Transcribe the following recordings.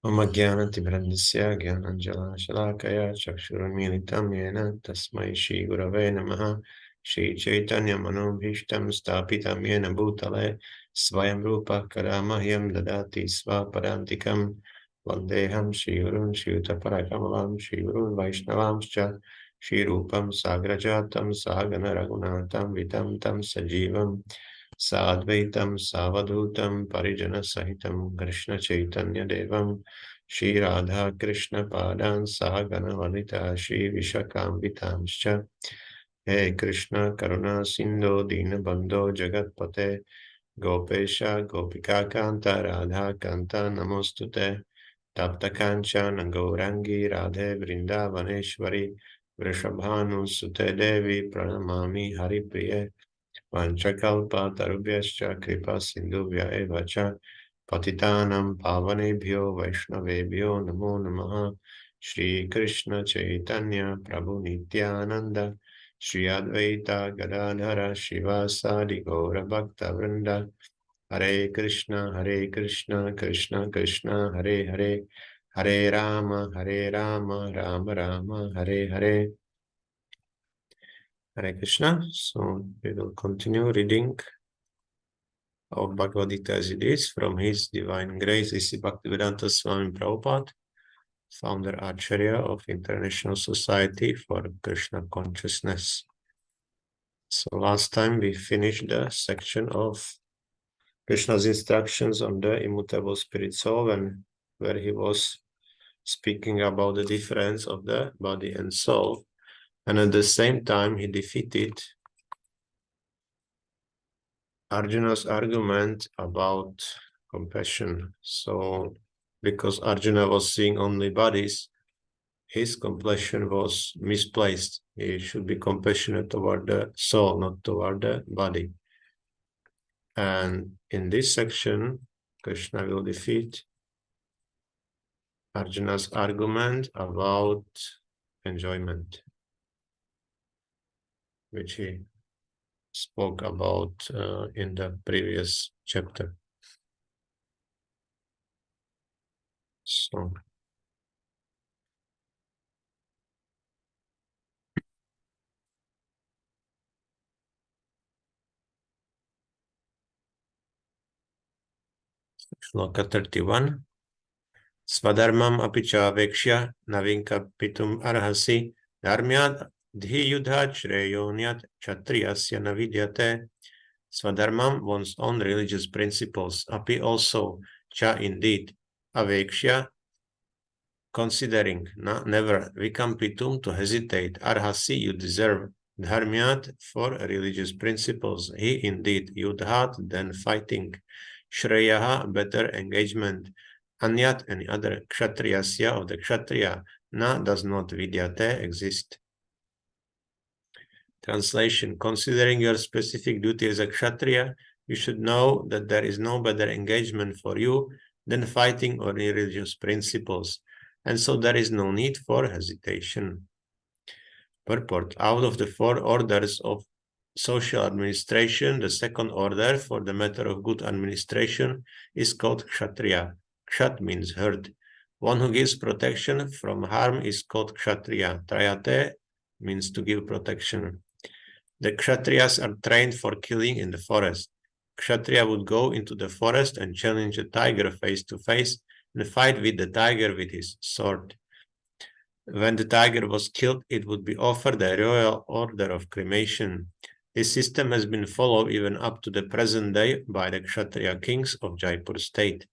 Mama Jnana-timirandasya Jnananjana-shalakaya Chakshurunmilitam Yena Tasmai Shri Gurave Namaha Shri Chaitanya Manobhishtam Stapitam Yena Bhutale Svayam Rupa Kadamahyam Dadati Svapadantikam Vandeham Shri Gurun Shri Utaparakamalam Shri Gurun Vaishnavamscha Shri Rupam Sagrajatam Sahagana Raghunatam Vitam Tam Sajivam Sadvaitam Savadhutam Parijana Sahitam Krishna Chaitanya Devam Shri Radha Krishna Padan Sahagana Valita Shri Vishakambitanscha He Krishna Karuna Sindho Dina Bandho Jagatpate Gopesha Gopika Kanta Radha Kanta Namostute Tapta Kanchana Gaurangi Radhe Vrindavaneshwari Vrishabhanu Sute Devi Pranamami Haripriye Vanchakalpa tarubhyascha kripa sindhubhya eva cha patitanam pavanebhyo vaishnavebhyo namo namaha Shri Krishna Chaitanya Prabhu Nityananda Shri Advaita Gadadhara Shivasadi Gaura Bhakta Vrinda Hare Krishna Krishna Krishna Hare Hare Hare Rama Rama Rama Hare Hare Hare Krishna. So we will continue reading of Bhagavad-gīta as it is from His Divine Grace, A.C. Bhaktivedanta Swami Prabhupāda, founder-ācārya of International Society for Krishna Consciousness. So last time we finished the section of Krishna's instructions on the immutable spirit soul, and where he was speaking about the difference of the body and soul. And at the same time, he defeated Arjuna's argument about compassion. So, because Arjuna was seeing only bodies, his compassion was misplaced. He should be compassionate toward the soul, not toward the body. And in this section, Krishna will defeat Arjuna's argument about enjoyment, which he spoke about in the previous chapter. So, Shloka 31. Swadharmam apicha vekshya navinka pitum arhasi dharmyad dhiyudha shreyonyat kṣatriyasya navidyate. Swadharmam, one's own religious principles, api also, cha indeed, avekshya, considering, never, vikampitum, to hesitate, arhasi, you deserve, dharmyat, for religious principles, he indeed, yudhat, then fighting, shreyaha, better engagement, anyat, any other, kṣatriyasya, of the kṣatriya, na, does not, vidyate, exist. Translation: considering your specific duty as a kṣatriya, you should know that there is no better engagement for you than fighting on religious principles, and so there is no need for hesitation. Purport: out of the 4 orders of social administration, the second order for the matter of good administration is called kṣatriya. Kshat means herd. One who gives protection from harm is called kṣatriya. Trayate means to give protection. The Kshatriyas are trained for killing in the forest. Kshatriya would go into the forest and challenge a tiger face to face and fight with the tiger with his sword. When the tiger was killed, it would be offered a royal order of cremation. This system has been followed even up to the present day by the Kshatriya kings of Jaipur state.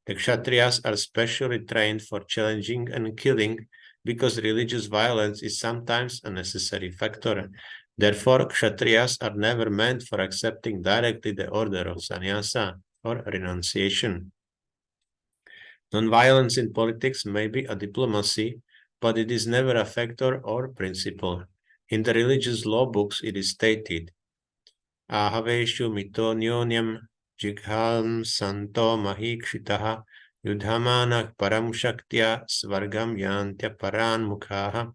The Kshatriyas are specially trained for challenging and killing because religious violence is sometimes a necessary factor. Therefore, Kshatriyas are never meant for accepting directly the order of sannyasa or renunciation. Non-violence in politics may be a diplomacy, but it is never a factor or principle. In the religious law books, it is stated, Ahaveshu mito nyonyam jigham santo mahikshitaha yudhamana param shaktya svargam yantya paran mukhaha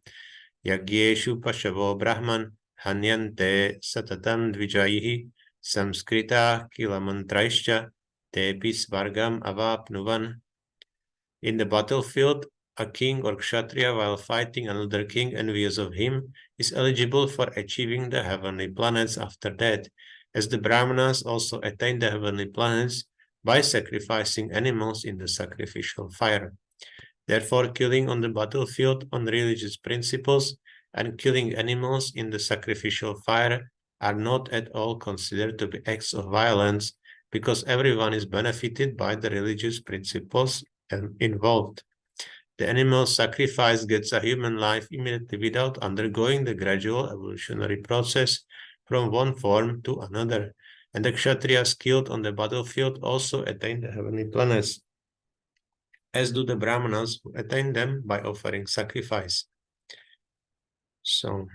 yagyeshu pashavo brahman hanyante satatam dvijaihi samskrita kila mantraischa tepi svargam avapnuvan. In the battlefield, a king or kṣatriya, while fighting another king envious of him, is eligible for achieving the heavenly planets after that, as the brahmanas also attain the heavenly planets by sacrificing animals in the sacrificial fire. Therefore, killing on the battlefield on religious principles and killing animals in the sacrificial fire are not at all considered to be acts of violence, because everyone is benefited by the religious principles involved. The animal sacrifice gets a human life immediately without undergoing the gradual evolutionary process from one form to another, and the kṣatriyas killed on the battlefield also attain the heavenly planets, as do the brahmanas who attain them by offering sacrifice. So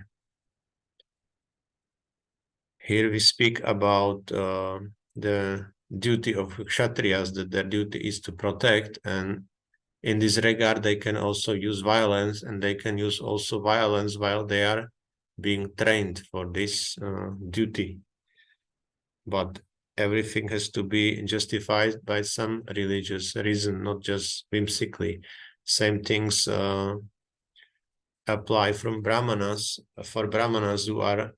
here we speak about the duty of kshatriyas, that their duty is to protect, and in this regard they can also use violence, and they can use also violence while they are being trained for this duty. But everything has to be justified by some religious reason, not just whimsically. Same things apply from brahmanas, for brahmanas who are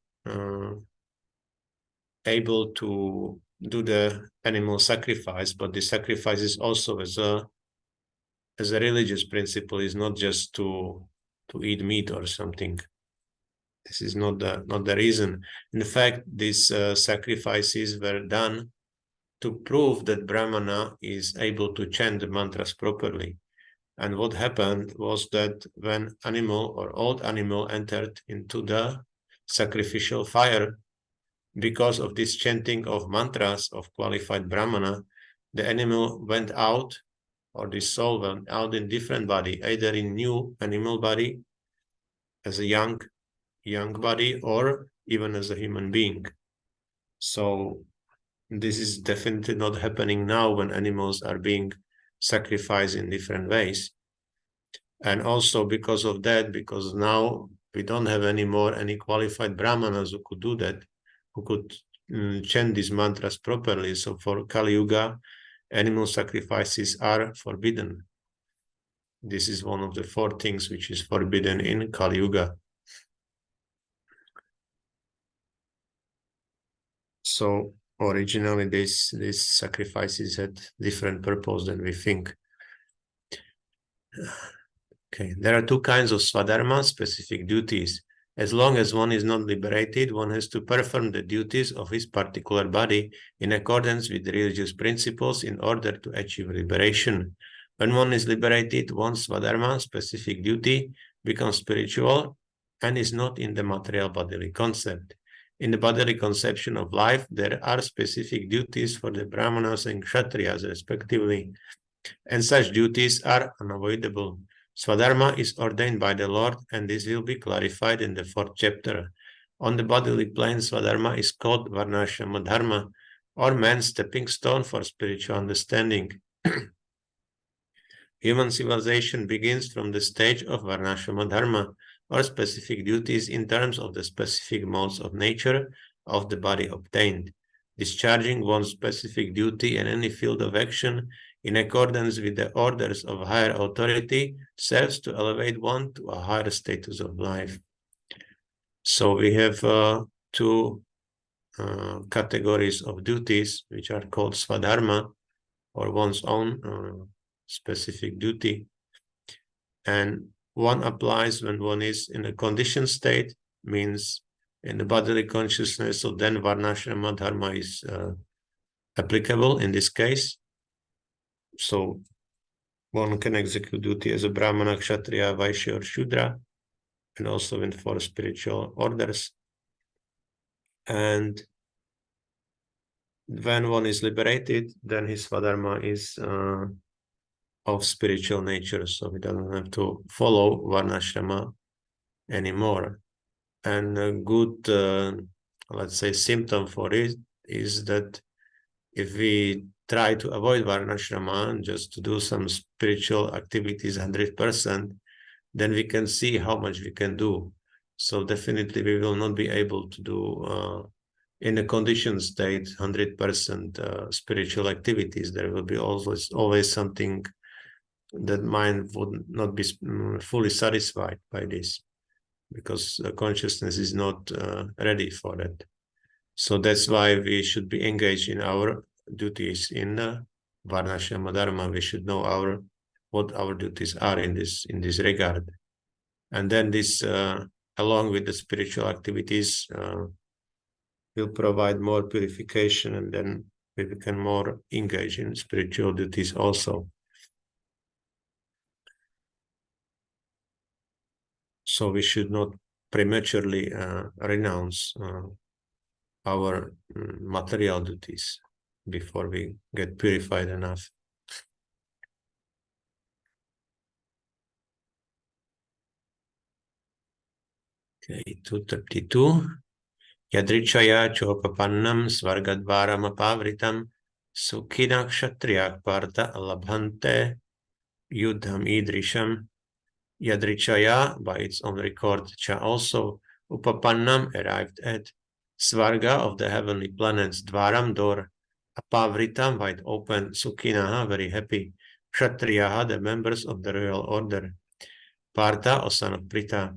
able to do the animal sacrifice, but the sacrifice is also as a religious principle, is not just to eat meat or something. This is not the reason. In fact, these sacrifices were done to prove that Brahmana is able to chant the mantras properly. And what happened was that when animal or old animal entered into the sacrificial fire, because of this chanting of mantras of qualified Brahmana, the animal went out, or the soul went out in different body, either in new animal body, as a young body, or even as a human being. So this is definitely not happening now when animals are being sacrificed in different ways. And also because of that, because now we don't have anymore any qualified brahmanas who could do that, who could chant these mantras properly. So for Kali Yuga, animal sacrifices are forbidden. This is one of the 4 things which is forbidden in Kali Yuga. So originally these sacrifices had different purpose than we think. Okay, there are 2 kinds of swadharma, specific duties. As long as one is not liberated, one has to perform the duties of his particular body in accordance with the religious principles in order to achieve liberation. When one is liberated, one's swadharma, specific duty, becomes spiritual and is not in the material bodily concept. In the bodily conception of life, there are specific duties for the brahmanas and kshatriyas, respectively, and such duties are unavoidable. Swadharma is ordained by the Lord, and this will be clarified in the 4th chapter. On the bodily plane, Swadharma is called Varnashrama Dharma, or man's stepping stone for spiritual understanding. Human civilization begins from the stage of Varnashrama Dharma, or specific duties in terms of the specific modes of nature of the body obtained. Discharging one's specific duty in any field of action in accordance with the orders of higher authority serves to elevate one to a higher status of life. So we have 2 categories of duties, which are called swadharma, or one's own specific duty. And one applies when one is in a conditioned state, means in the bodily consciousness, so then Varnashrama Dharma is applicable in this case. So one can execute duty as a Brahmana, Kshatriya, Vaishya, or Shudra, and also in 4 spiritual orders. And when one is liberated, then his Swadharma is of spiritual nature, so he doesn't have to follow Varnashrama anymore. And a good, let's say, symptom for it is that if we try to avoid Varnashrama and just to do some spiritual activities 100%, then we can see how much we can do. So definitely we will not be able to do in a conditioned state 100% spiritual activities. There will be always something that mind would not be fully satisfied by this, because the consciousness is not ready for that. So that's why we should be engaged in our duties in the Varnashrama Dharma. We should know what our duties are in this regard. And then this, along with the spiritual activities, will provide more purification, and then we can more engage in spiritual duties also. So we should not prematurely renounce our material duties before we get purified enough. Okay, 232. Yadrichaya chopapannam svargadvaram apavritam sukhina kṣatriya partha labhante yudham idrisham. Yadrichaya, by its own record, Cha also upapannam, arrived at Svarga of the heavenly planets, Dvaram, door, Apavritam, wide open, Sukhinaha, very happy, Kṣatriyaha, the members of the royal order, Partha, o son of Pritha,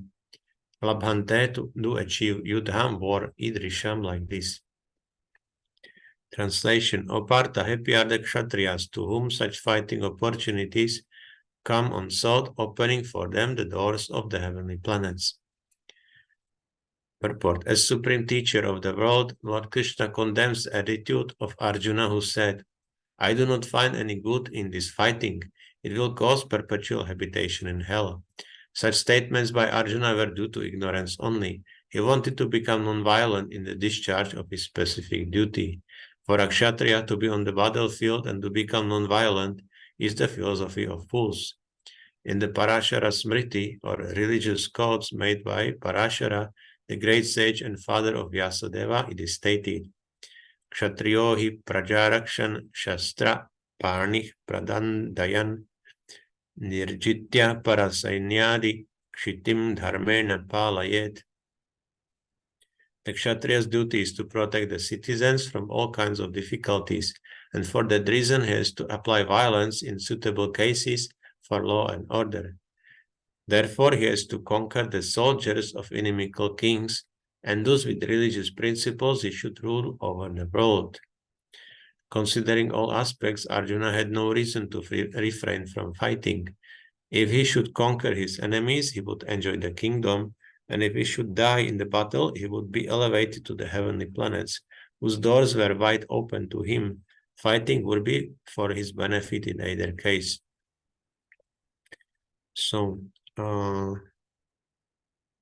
Labhante, to do achieve, Yudham, war, Idrisham, like this. Translation: O Partha, happy are the Kshatriyas, to whom such fighting opportunities come on thought, opening for them the doors of the heavenly planets. Purport: as supreme teacher of the world, Lord Krishna condemns the attitude of Arjuna, who said, I do not find any good in this fighting. It will cause perpetual habitation in hell. Such statements by Arjuna were due to ignorance only. He wanted to become non-violent in the discharge of his specific duty. For a kshatriya to be on the battlefield and to become non-violent is the philosophy of fools. In the Parashara Smriti, or religious codes made by Parashara, the great sage and father of Vyasadeva, it is stated, Kshatriyo hi prajarakshan shastra parnih pradandayan nirjitya parasainyadi kshitim dharmena palayet. The Kshatriya's duty is to protect the citizens from all kinds of difficulties, and for that reason he has to apply violence in suitable cases for law and order. Therefore, he has to conquer the soldiers of inimical kings, and thus with religious principles he should rule over the world. Considering all aspects, Arjuna had no reason to refrain from fighting. If he should conquer his enemies, he would enjoy the kingdom, and if he should die in the battle, he would be elevated to the heavenly planets, whose doors were wide open to him. Fighting would be for his benefit in either case. So,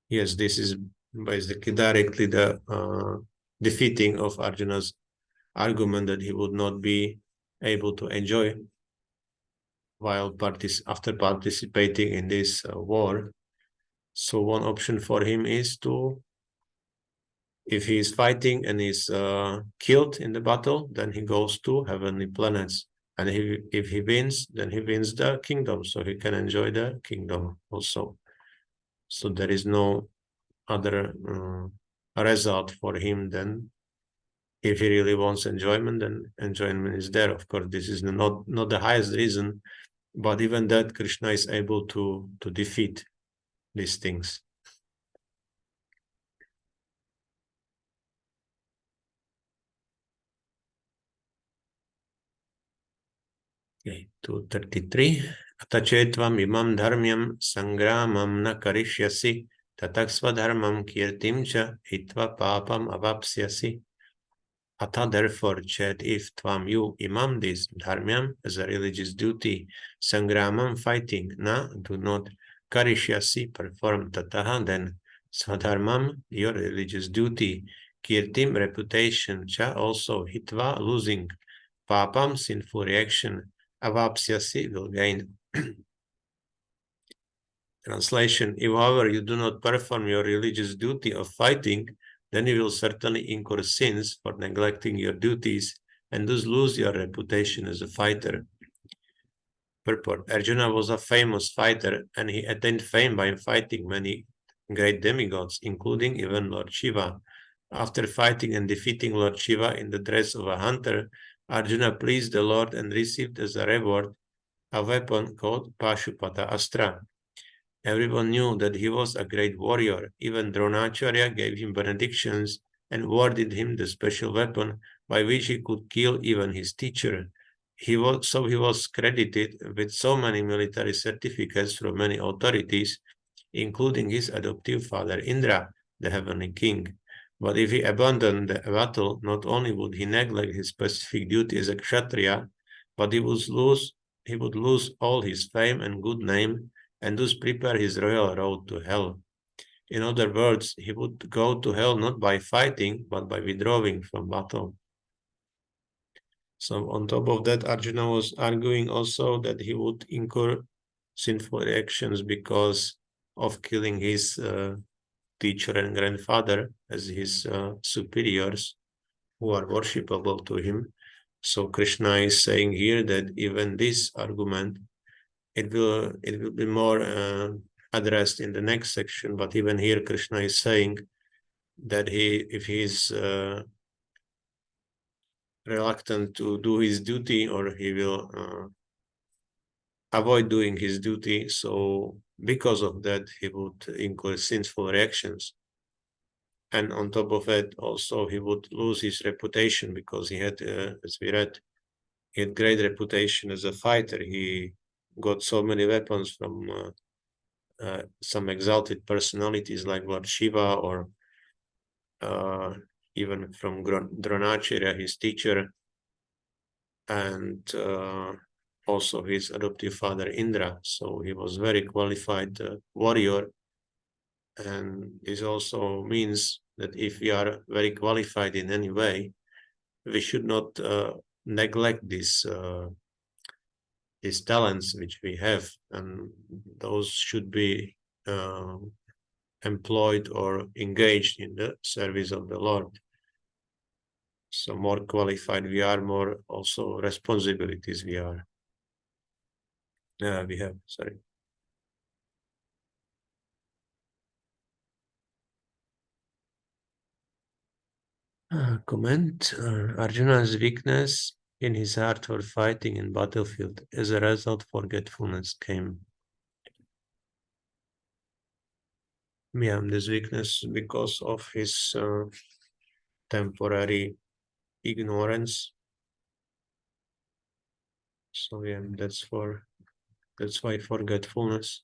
yes, this is basically directly the defeating of Arjuna's argument that he would not be able to enjoy while after participating in this war. So one option for him is to, if he is fighting and is killed in the battle, then he goes to heavenly planets. And if he wins, then he wins the kingdom, so he can enjoy the kingdom also. So there is no other result for him than, if he really wants enjoyment, then enjoyment is there. Of course, this is not the highest reason, but even that Krishna is able to defeat these things. Okay, 233. Atachetvam imam dharmyam sangramam na karishyasi tataksva dharmam kirtim cha hitva papam avapsyasi. Atha, therefore, chet, if tvam you imam this dharmyam as a religious duty, sangramam fighting, na, do not, karishyasi perform, tataha, then swadharmam your religious duty, kirtim reputation, cha also, hitva losing, papam sinful reaction, avapsyasi will gain. Translation: if however you do not perform your religious duty of fighting, then you will certainly incur sins for neglecting your duties and thus lose your reputation as a fighter. Purport: Arjuna was a famous fighter, and he attained fame by fighting many great demigods, including even Lord Shiva. After fighting and defeating Lord Shiva in the dress of a hunter, Arjuna pleased the Lord and received as a reward a weapon called Pashupata Astra. Everyone knew that he was a great warrior. Even Dronacharya gave him benedictions and awarded him the special weapon by which he could kill even his teacher. He was credited with so many military certificates from many authorities, including his adoptive father Indra, the heavenly king. But if he abandoned the battle, not only would he neglect his specific duty as a kṣatriya, but he would lose all his fame and good name, and thus prepare his royal road to hell. In other words, he would go to hell not by fighting, but by withdrawing from battle. So on top of that, Arjuna was arguing also that he would incur sinful actions because of killing his teacher and grandfather as his superiors who are worshipable to him. So Krishna is saying here that even this argument, it will be more addressed in the next section, but even here Krishna is saying that if he is reluctant to do his duty, or he will avoid doing his duty, so because of that he would incur sinful reactions. And on top of it, also he would lose his reputation, because he had, as we read, he had great reputation as a fighter. He got so many weapons from some exalted personalities like Lord Shiva, or even from Dronacharya, his teacher, and also his adoptive father Indra. So he was very qualified warrior. And this also means that if we are very qualified in any way, we should not neglect these talents which we have, and those should be employed or engaged in the service of the Lord. So more qualified we are, more also responsibilities we have. Sorry. Comment. Arjuna's weakness in his heart for fighting in battlefield. As a result, forgetfulness came. Yeah, this weakness because of his temporary ignorance. So yeah, that's why forgetfulness.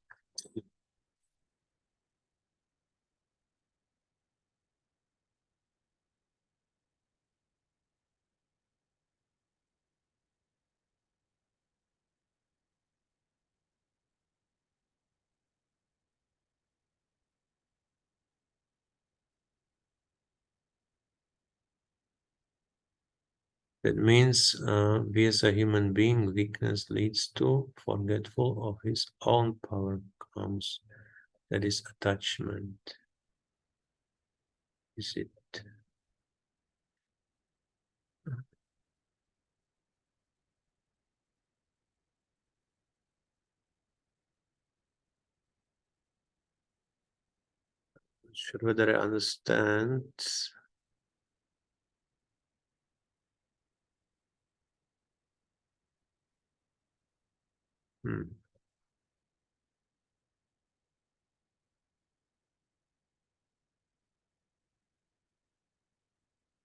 That means we as a human being, weakness leads to forgetful of his own power comes. That is attachment. Is it? Not sure whether I understand.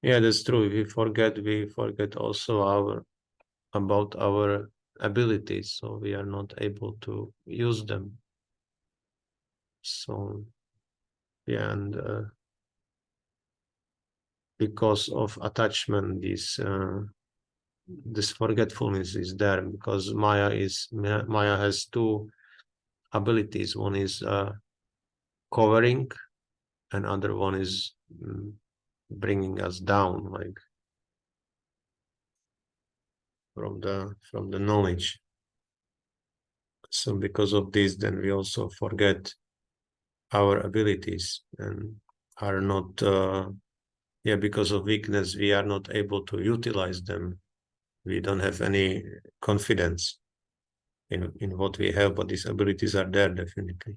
Yeah, that's true. We forget also about our abilities, so we are not able to use them. So yeah, and because of attachment, this forgetfulness is there, because Maya has two abilities. One is covering, and other one is bringing us down, like from the knowledge. So because of this, then we also forget our abilities and are not because of weakness we are not able to utilize them. We don't have any confidence in what we have, but these abilities are there definitely.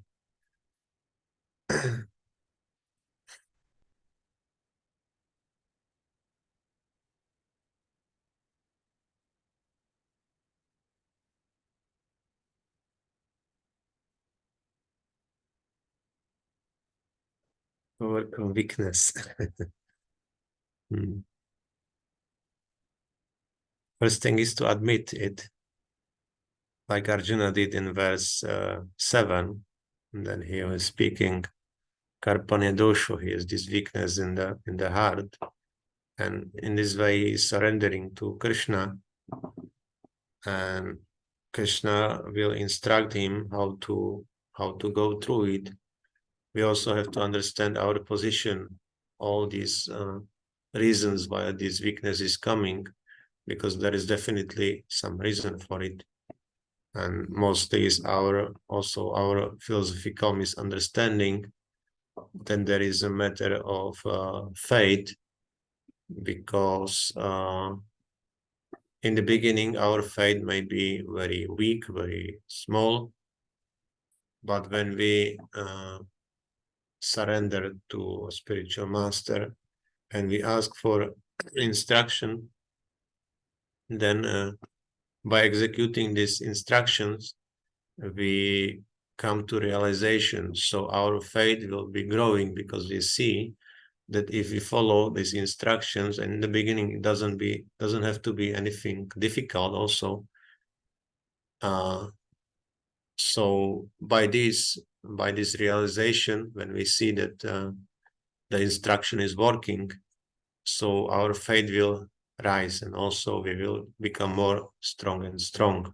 Overcome weakness. First thing is to admit it, like Arjuna did in verse 7. And then he was speaking, karpanya dosho, he has this weakness in the heart. And in this way, he is surrendering to Krishna. And Krishna will instruct him how to go through it. We also have to understand our position, all these reasons why this weakness is coming, because there is definitely some reason for it. And mostly is our philosophical misunderstanding. Then there is a matter of faith, because in the beginning our faith may be very weak, very small, but when we surrender to a spiritual master and we ask for instruction, then by executing these instructions, we come to realization. So our faith will be growing, because we see that if we follow these instructions, and in the beginning it doesn't have to be anything difficult also. So by this realization, when we see that the instruction is working, so our faith will rise, and also we will become more strong and strong.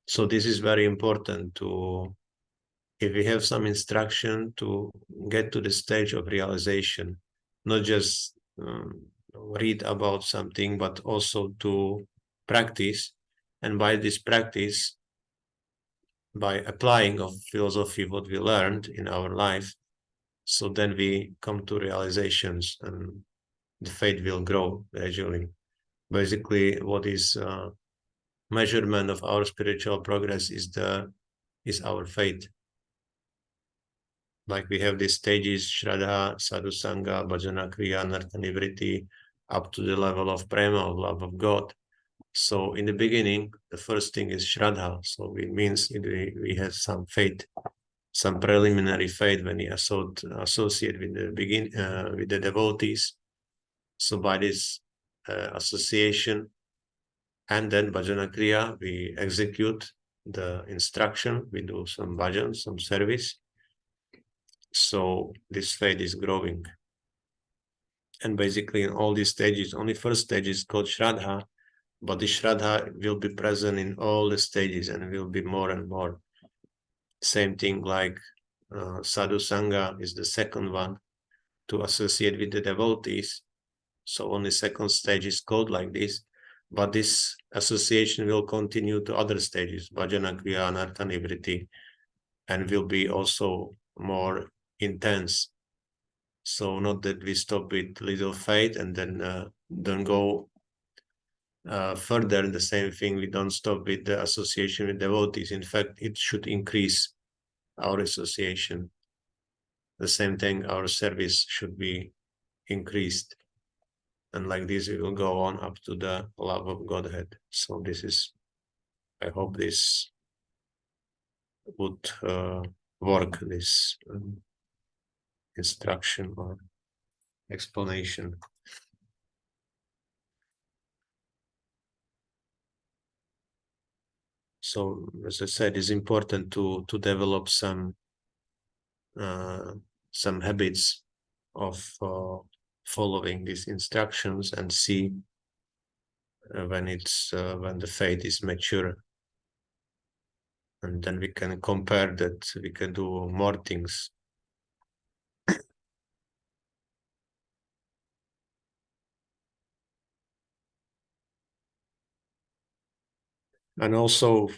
So this is very important, to, if we have some instruction, to get to the stage of realization, not just read about something, but also to practice. And by this practice, by applying of philosophy, what we learned in our life, so then we come to realizations, and the faith will grow gradually. Basically, what is measurement of our spiritual progress is our faith. Like we have these stages: Shraddha, Sadhusanga, Bhajana Kriya, Nartha Nivritti, up to the level of prema, of love of God. So in the beginning, the first thing is Shraddha. So it means we have some faith, some preliminary faith when we associate with the devotees. So by this association, and then Bhajana Kriya, we execute the instruction, we do some bhajan, some service. So this faith is growing. And basically in all these stages, only first stage is called Shraddha, but the Shraddha will be present in all the stages and will be more and more. Same thing like Sadhu Sangha is the second one, to associate with the devotees. So only second stage is called like this, but this association will continue to other stages, Bhajana Kriya, Anartha Nivritti, and will be also more intense. So not that we stop with little faith and then don't go further. The same thing, we don't stop with the association with devotees. In fact, it should increase our association. The same thing, our service should be increased. And like this, we will go on up to the love of Godhead. So this is, I hope this would work, this instruction or explanation. So, as I said, it's important to develop some habits of following these instructions, and see when the faith is mature, and then we can compare that, we can do more things. And also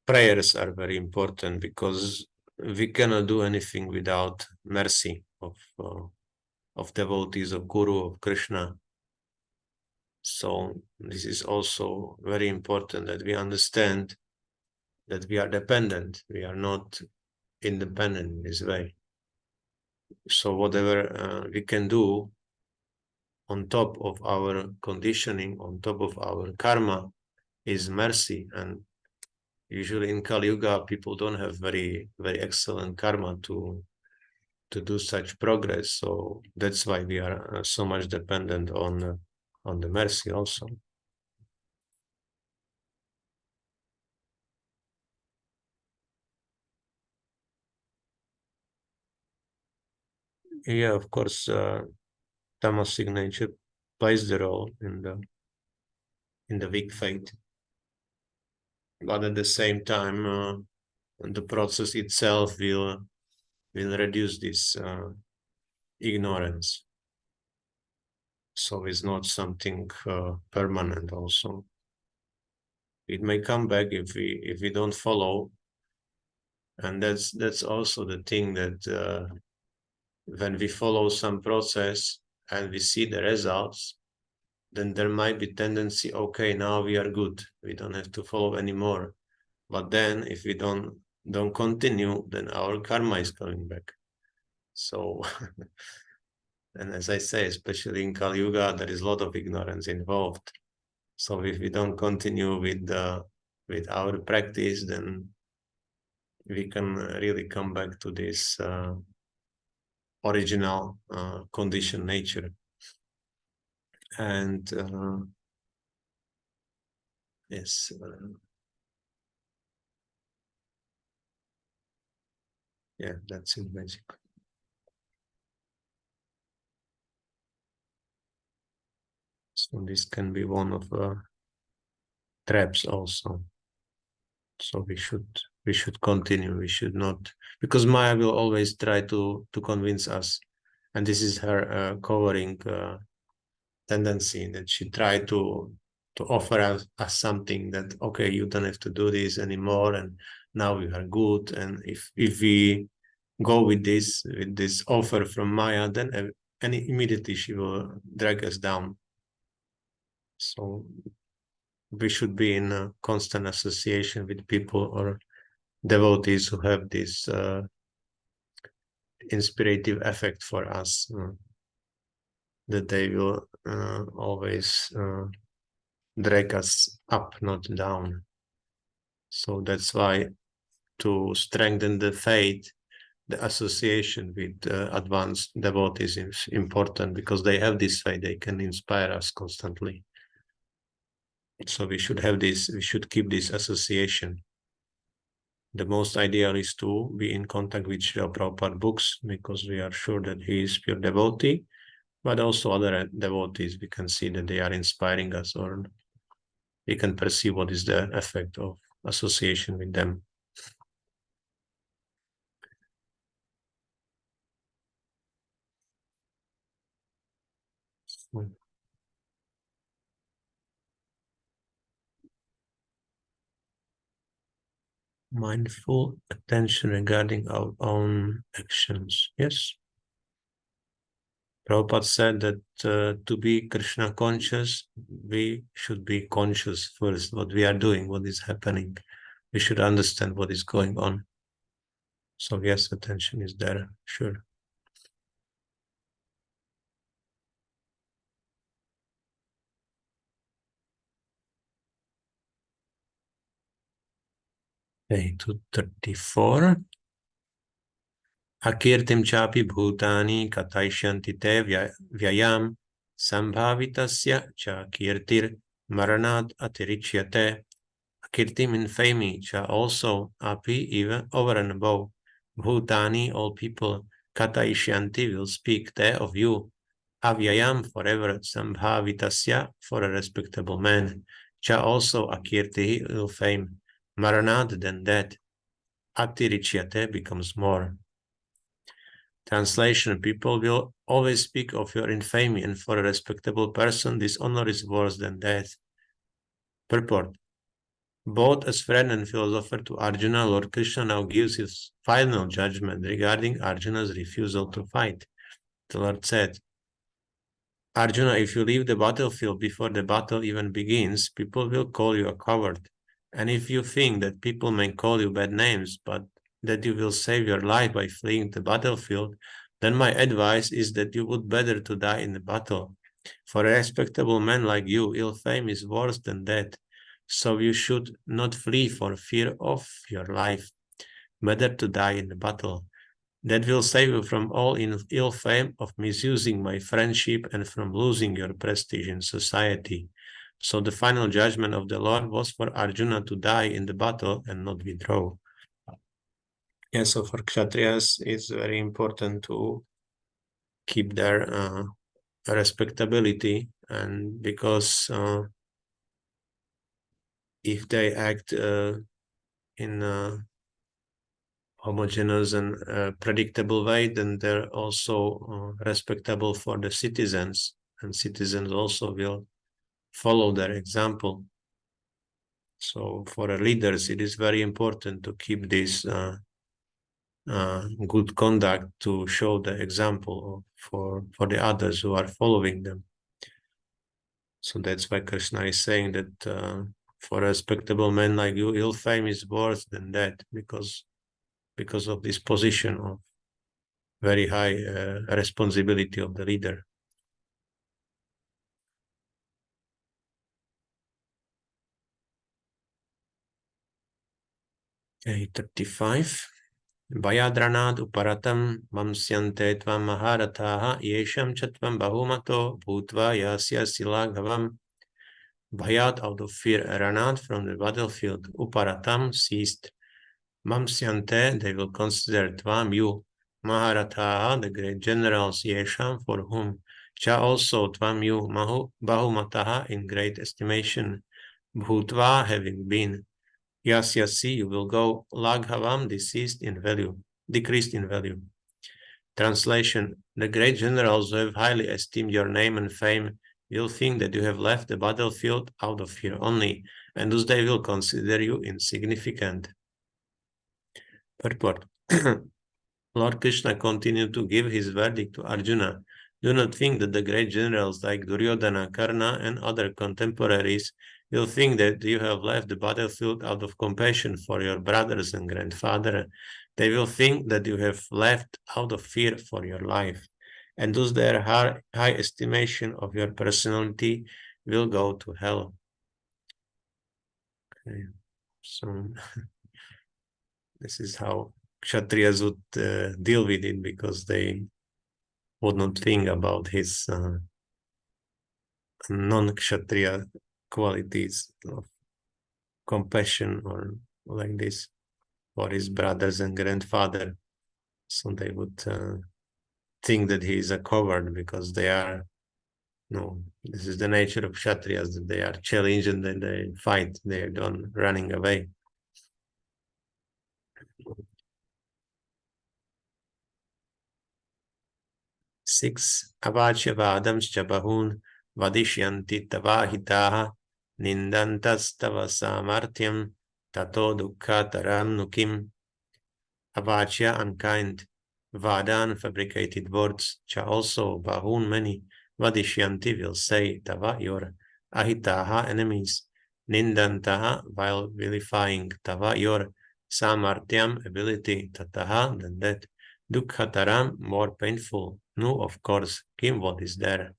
prayers are very important, because we cannot do anything without mercy of devotees, of Guru, of Krishna. So this is also very important, that we understand that we are dependent. We are not independent in this way. So whatever we can do on top of our conditioning, on top of our karma, is mercy. And usually in Kali Yuga, people don't have very, very excellent karma to do such progress. So that's why we are so much dependent on the mercy also. Yeah, of course, tamasic nature plays the role in the weak faith, but at the same time, the process itself will reduce this ignorance. So it's not something permanent. Also, it may come back if we don't follow, and that's also the thing that when we follow some process and we see the results, then there might be tendency, okay, now we are good, we don't have to follow anymore. But then if we don't continue, then our karma is coming back. So and as I say, especially in Kali Yuga, there is a lot of ignorance involved. So if we don't continue with our practice, then we can really come back to this original conditioned nature. And yes, yeah, that's it basically. So this can be one of traps also. So we should continue. We should not, because Maya will always try to convince us, and this is her covering tendency, that she tried to offer us something that, okay, you don't have to do this anymore, and now we are good. And if we go with this offer from Maya, then immediately she will drag us down. So we should be in a constant association with people or devotees who have this inspirative effect for us, that they will always drag us up, not down. So that's why, to strengthen the faith, the association with advanced devotees is important, because they have this faith, they can inspire us constantly. So we should have this, we should keep this association. The most ideal is to be in contact with Srila Prabhupada books, because we are sure that he is pure devotee, but also other devotees, we can see that they are inspiring us, or we can perceive what is the effect of association with them. Mindful attention regarding our own actions. Yes. Prabhupada said that to be Krishna conscious, we should be conscious first what we are doing, what is happening. We should understand what is going on. So yes, attention is there, sure. Okay, 234. Akirtim chapi bhutani kataishyanti te vyayam sambhavitasya cha kirtir maranat atirichyate. Akirtim infamy cha also api even over and above. Bhutani, all people, kataishyanti will speak te of you. Avyayam forever, sambhavitasya for a respectable man. Cha also akirti ill fame. Maranat then death. Atirichyate becomes more. Translation: people will always speak of your infamy, and for a respectable person, this honor is worse than death. Purport: both as friend and philosopher to Arjuna, Lord Krishna now gives his final judgment regarding Arjuna's refusal to fight. The Lord said, Arjuna, if you leave the battlefield before the battle even begins, people will call you a coward. And if you think that people may call you bad names, but that you will save your life by fleeing the battlefield, then my advice is that you would better to die in the battle. For a respectable man like you, ill fame is worse than death. So you should not flee for fear of your life. Better to die in the battle. That will save you from all ill fame of misusing my friendship and from losing your prestige in society. So the final judgment of the Lord was for Arjuna to die in the battle and not withdraw. Yeah, so for Kshatriyas, it's very important to keep their respectability, and because if they act in a homogeneous and predictable way, then they're also respectable for the citizens, and citizens also will follow their example. So for the leaders, it is very important to keep this good conduct, to show the example for the others who are following them. So that's why Krishna is saying that for a respectable man like you, ill fame is worse than that, because of this position of very high responsibility of the leader. Okay, 35. Vayadranad uparatam mamsyante tvam maharataha yesham chatvam bahumato bhutva yasya silaghavam. Bhayat, out of fear, ranad, from the battlefield, uparatam, ceased. Mamsyante, they will consider tvam, you, maharataha, the great generals, yesham, for whom, cha, also tvam, you, bahumataha, in great estimation, bhutva, having been, yasyasi, you will go, laghavam, decreased in value. Translation: the great generals who have highly esteemed your name and fame will think that you have left the battlefield out of fear only, and thus they will consider you insignificant. Purport. Lord Krishna continued to give his verdict to Arjuna. Do not think that the great generals like Duryodhana, Karna, and other contemporaries will think that you have left the battlefield out of compassion for your brothers and grandfather. They will think that you have left out of fear for your life, and thus their high estimation of your personality will go to hell. Okay. So this is how Kshatriyas would deal with it, because they would not think about his non-Kshatriya qualities of compassion or like this for his brothers and grandfather. So they would think that he is a coward, because they are, no, this is the nature of Kshatriyas, that they are challenged and then they fight, they are done running away. Six, avācya vādamscha bahūn vadishyanti tavāhitaha nindantas tava samartyam tato dukkha taram nukim. Avācya, unkind, vādan, fabricated words, cha, also, bahūn, many, vadishyanti, will say, tava, your, ahitaha, enemies, nindantaha, while vilifying, tava, your, samartyam, ability, tataha, than that, dukkha-taram, more painful, nu, of course, kim, what is there?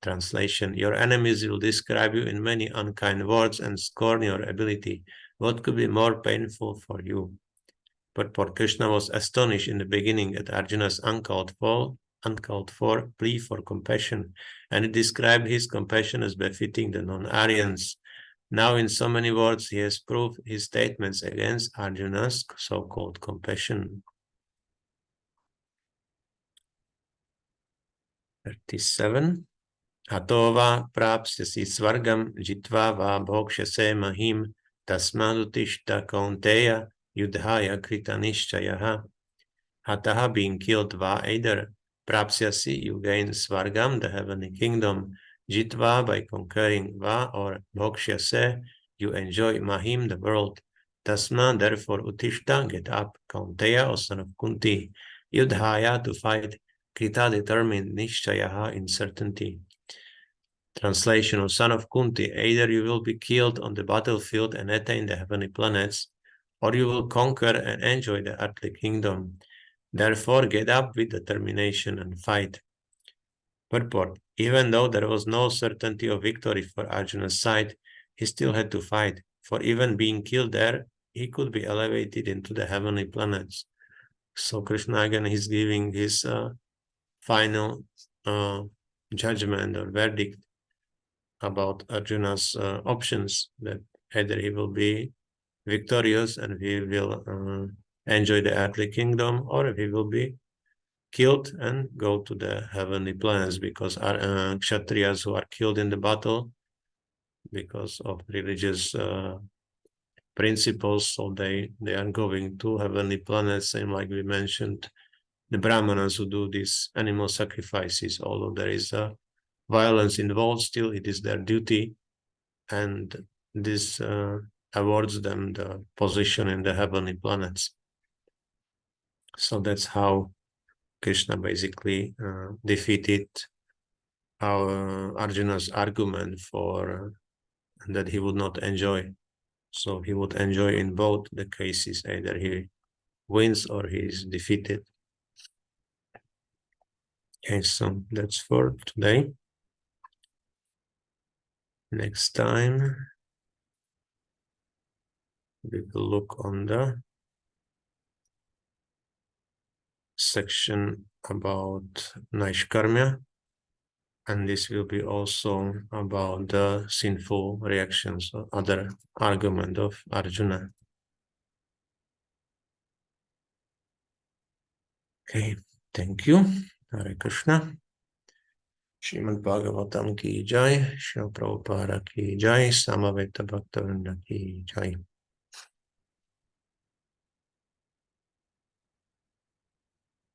Translation: your enemies will describe you in many unkind words and scorn your ability. What could be more painful for you? But Krishna was astonished in the beginning at Arjuna's uncalled for plea for compassion, and he described his compassion as befitting the non-Aryans. Now, in so many words, he has proved his statements against Arjuna's so-called compassion. 37. Atova prapsyasi svargam jitva va bhokshase mahim tasmadutishta kaunteya yudhaya krita nishchayaha. Hataha, being killed, va, either, prapsyasi, you gain svargam, the heavenly kingdom, jitva, by conquering, va, or bhokshase, you enjoy mahim, the world. Tasma, therefore, utishta, get up, kaunteya, O son of Kunti, yudhaya, to fight, krita, determined, nishchayaha, in certainty. Translation: O son of Kunti, either you will be killed on the battlefield and attain the heavenly planets, or you will conquer and enjoy the earthly kingdom. Therefore, get up with determination and fight. Purport: even though there was no certainty of victory for Arjuna's side, he still had to fight, for even being killed there, he could be elevated into the heavenly planets. So Krishna again is giving his final judgment or verdict about Arjuna's options, that either he will be victorious and he will enjoy the earthly kingdom, or he will be killed and go to the heavenly planets, because kshatriyas who are killed in the battle because of religious principles, so they are going to heavenly planets, same like we mentioned the brahmanas who do these animal sacrifices. Although there is violence involved, still it is their duty, and this awards them the position in the heavenly planets. So that's how Krishna basically defeated Arjuna's argument for that he would not enjoy. So he would enjoy in both the cases, either he wins or he is defeated. Okay, so that's for today. Next time we will look on the section about Naishkarmya, and this will be also about the sinful reactions or other argument of Arjuna. Okay, thank you. Hare Krishna. Śrīmad Bhagavatam ki jai, Śrīla Prabhupāda ki jai, Samaveta Bhaktivedanta ki jai.